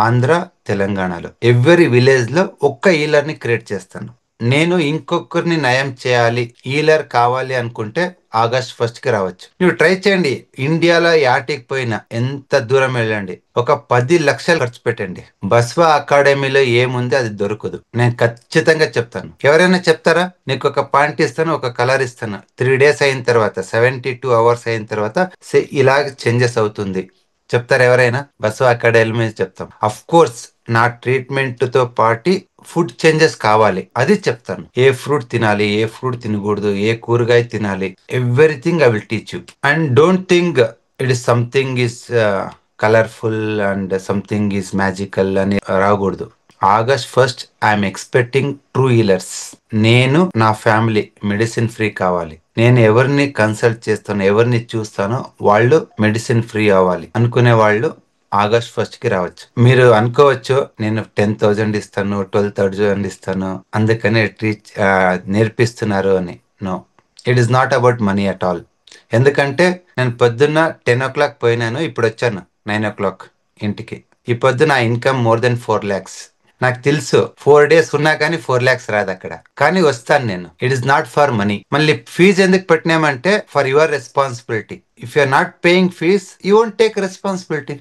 ఆంధ్ర, తెలంగాణలో every village లో ఒక్క హీలర్ ని క్రియేట్ చేస్తాను. నేను ఇంకొకరిని నయం చేయాలి, హీలర్ కావాలి అనుకుంటే ఆగస్ట్ 1 కి రావచ్చు. నువ్వు ట్రై చేయండి. ఇండియాలో యాటికి పోయినా ఎంత దూరం వెళ్ళండి, ఒక 10 లక్షలు ఖర్చు పెట్టండి, బస్వా అకాడమీలో ఏముంది అది దొరకదు. నేను ఖచ్చితంగా చెప్తాను. ఎవరైనా చెప్తారా? నీకు ఒక పాయింట్ ఇస్తాను, ఒక కలర్ ఇస్తాను, 3 days అయిన తర్వాత, 72 hours అయిన తర్వాత ఇలాగ చేంజెస్ అవుతుంది చెప్తారు ఎవరైనా? బస్సు అకాడమీ చెప్తాం. అఫ్ కోర్స్ నా ట్రీట్మెంట్ తో పాటి ఫుడ్ చేంజెస్ కావాలి, అది చెప్తాను. ఏ ఫ్రూట్ తినాలి, ఏ ఫ్రూట్ తినకూడదు, ఏ కూరగాయ తినాలి, everything I will teach you. And don't think it is something is colourful and something is magical అని రాకూడదు. August 1 I'm expecting true healers. నేను నా ఫ్యామిలీ మెడిసిన్ ఫ్రీ కావాలి. నేను ఎవరిని కన్సల్ట్ చేస్తానో, ఎవరిని చూస్తానో వాళ్ళు మెడిసిన్ ఫ్రీ అవ్వాలి అనుకునే వాళ్ళు ఆగస్ట్ 1 కి రావచ్చు. మీరు అనుకోవచ్చు నేను 10,000 ఇస్తాను, 12,000 ఇస్తాను, అందుకనే నేర్పిస్తున్నారు అని. No, it is not about money at all. ఎందుకంటే నేను పొద్దున్న 10 o'clock పోయినాను, ఇప్పుడు వచ్చాను 9 o'clock ఇంటికి. ఈ పొద్దున ఇన్కమ్ మోర్ దెన్ 4 lakhs. నాకు తెలుసు 4 days ఉన్నా కానీ 4 lakhs రాదు అక్కడ, కానీ వస్తాను నేను. It is not for money. మళ్ళీ ఫీజు ఎందుకు పెట్టినామంటే for your responsibility. If you are not paying fees you won't take responsibility.